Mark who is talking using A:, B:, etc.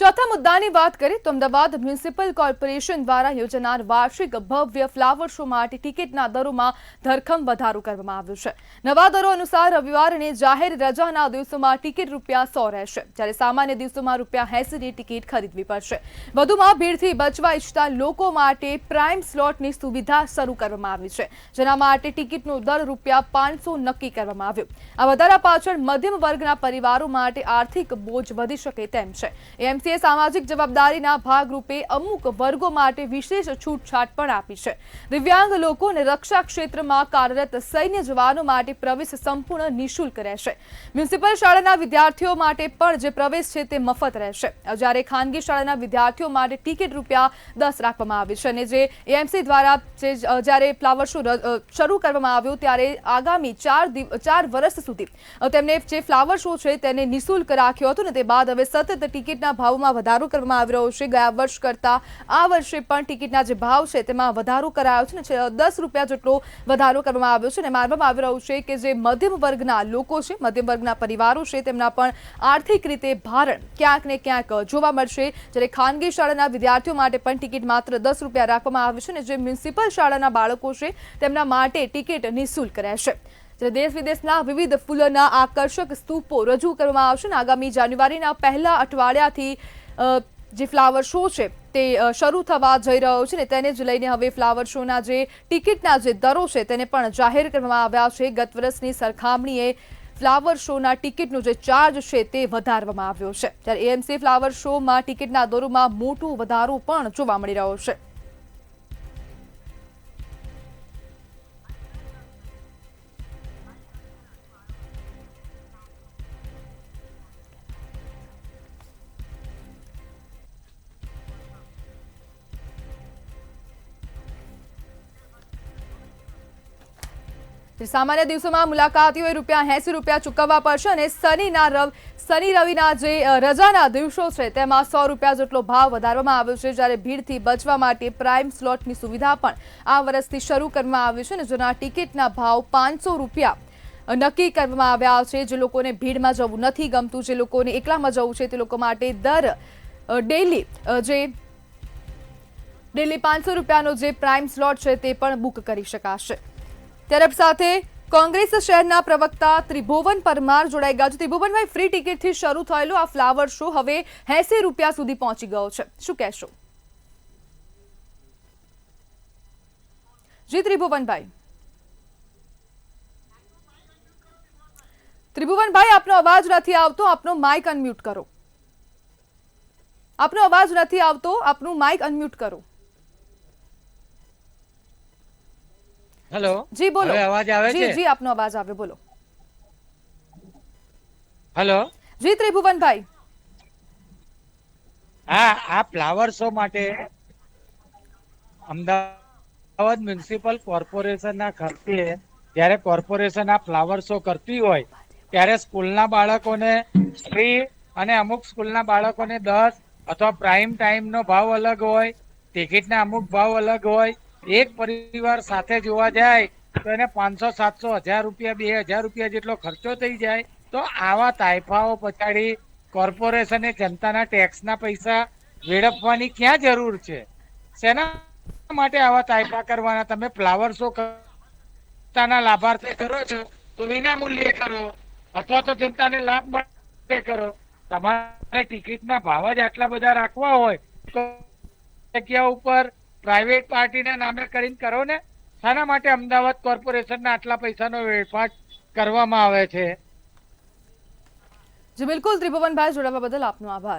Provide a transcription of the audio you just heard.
A: ચોથા મુદ્દાની વાત કરીએ તો અમદાવાદ મ્યુનિસિપલ કોર્પોરેશન દ્વારા યોજાનાર વાર્ષિક ભવ્ય ફ્લાવર શો માટે ટિકિટના દરોમાં ધરખમ વધારો કરવામાં આવ્યો છે। નવા દરો અનુસાર રવિવાર અને જાહેર રજાના દિવસોમાં ટિકિટ ₹100 રહેશે, જ્યારે સામાન્ય દિવસોમાં ₹80ની ટિકિટ ખરીદવી પડશે। વધુમાં ભીડથી બચવા ઈચ્છતા લોકો માટે પ્રાઇમ સ્લોટની સુવિધા શરૂ કરવામાં આવી છે, જેના માટે ટિકિટનો દર ₹500 નક્કી કરવામાં આવ્યો। આ વધારા પાછળ મધ્યમ વર્ગના પરિવારો માટે આર્થિક બોજ વધી શકે તેમ છે। એએમસીએ સામાજિક જવાબદારીના ભાગરૂપે અમુક વર્ગો માટે વિશેષ છૂટછાટ પણ આપી છે। દિવ્યાંગ લોકો અને રક્ષા ક્ષેત્રમાં કાર્યરત સૈન્ય જવાનો માટે પ્રવેશ સંપૂર્ણ નિઃશુલ્ક રહેશે। મ્યુનિસિપલ શાળાના વિદ્યાર્થીઓ માટે પણ જે પ્રવેશ છે તે મફત રહેશે, જ્યારે ખાનગી શાળાના વિદ્યાર્થીઓ માટે ટિકિટ ₹10 રાખવામાં આવી છે। અને જે એએમસી દ્વારા જ્યારે ફ્લાવર શો શરૂ કરવામાં આવ્યો ત્યારે આગામી 4 વર્ષ સુધી તેમને જે ફ્લાવર શો છે તેને નિઃશુલ્ક રાખ્યો હતો, અને તે બાદ હવે સતત ટિકિટના ભાવમાં વધારો કરવામાં આવી રહ્યો છે। ગયા વર્ષ કરતાં આ વર્ષે પણ ટિકિટના જે ભાવ છે તેમાં વધારો કરાયો છે, અને ₹10 જેટલો વધારો કરવામાં આવ્યો છે। અને માનવામાં આવી રહ્યું છે કે જે મધ્યમ વર્ગના લોકો છે, મધ્યમ વર્ગના પરિવારો છે, તેમના પણ આર્થિક રીતે ભારણ ક્યાંક ને ક્યાંક જોવા મળશે। જ્યારે ખાનગી શાળાના વિદ્યાર્થીઓ માટે પણ ટિકિટ માત્ર ₹10 રાખવામાં આવી છે, અને જે મ્યુનિસિપલ શાળાના બાળકો છે તેમના માટે ટિકિટ નિઃશુલ્ક રહેશે। દેશ વિદેશના વિવિધ ફૂલોના આકર્ષક સ્તૂપો રજૂ કરવામાં આવશે, અને આગામી જાન્યુઆરીના પહેલા અઠવાડિયાથી જે ફ્લાવર શો છે તે શરૂ થવા જઈ રહ્યો છે, અને તેને જ લઈને હવે ફ્લાવર શોના જે ટિકિટના જે દરો છે તેને પણ જાહેર કરવામાં આવ્યા છે। ગત વર્ષની સરખામણીએ ફ્લાવર શોના ટિકિટનો જે ચાર્જ છે તે વધારવામાં આવ્યો છે, ત્યારે એએમસી ફ્લાવર શોમાં ટિકિટના દરોમાં મોટો વધારો પણ જોવા મળી રહ્યો છે। સામાન્ય દિવસોમાં મુલાકાતીઓએ ₹80 ચૂકવવા પડશે, અને શનિ રવિના જે રજાના દિવસો છે તેમાં ₹100 જેટલો ભાવ વધારવામાં આવ્યો છે। જ્યારે ભીડથી બચવા માટે પ્રાઇમ સ્લોટની સુવિધા પણ આ વર્ષથી શરૂ કરવામાં આવી છે, અને જેના ટિકિટના ભાવ ₹500 નક્કી કરવામાં આવ્યા છે। જે લોકોને ભીડમાં જવું નથી ગમતું, જે લોકોને એકલામાં જવું છે, તે લોકો માટે ડેલી ₹500નો જે પ્રાઇમ સ્લોટ છે તે પણ બુક કરી શકાશે। ત્યારે સાથે કોંગ્રેસ શહેરના પ્રવક્તા ત્રિભુવન પરમાર જોડાઈ ગયા છે। ત્રિભુવનભાઈ, ફ્રી ટિકિટથી શરૂ થયેલો આ ફ્લાવર શો હવે ₹80 સુધી પહોંચી ગયો છે, શું કહેશો? જી ત્રિભુવનભાઈ, આપનો અવાજ નથી આવતો, આપનો માઇક અનમ્યુટ કરો। આપનો અવાજ નથી આવતો, આપનું માઇક અનમ્યુટ કરો।
B: હેલો
A: જી બોલો।
B: અવાજ આવે છે?
A: જી આપનો અવાજ આવે, બોલો।
B: હેલો
A: જી ત્રિભુવનભાઈ।
B: હા, આ ફ્લાવર શો માટે અમદાવાદ મ્યુનિસિપલ કોર્પોરેશનના ખર્ચે જ્યારે કોર્પોરેશન આ ફ્લાવર શો કરતી હોય ત્યારે સ્કૂલના બાળકોને ફ્રી, અને અમુક સ્કૂલના બાળકોને 10 અથવા પ્રાઇમ ટાઈમનો ભાવ અલગ હોય, ટિકિટના અમુક ભાવ અલગ હોય। એક પરિવાર સાથે જોવા જાય તો એને ₹500, ₹700, ₹1000, ₹2000 જેટલો ખર્ચો થઈ જાય। તો આવા તાઇફાઓ પછાડી કોર્પોરેશને જનતાના ટેક્સના પૈસા વેડફવાની ક્યાં જરૂર છે? શેના માટે આવા તાઇફા કરવાના? તમે ફ્લાવર શો જનતાના લાભાર્થે કરો છો તો વિના મૂલ્યે કરો, અથવા તો જનતાને લાભ માટે કરો। તમારે ટિકિટના ભાવ જ આટલા બધા રાખવા હોય તો જગ્યા ઉપર પ્રાઇવેટ પાર્ટીના નામે કરીને કરો ને। શાના માટે અમદાવાદ કોર્પોરેશનના આટલા પૈસાનો વેડફાટ કરવામાં આવે છે?
A: જી બિલકુલ ત્રિભુવનભાઈ, જોડાવા બદલ આપનો આભાર।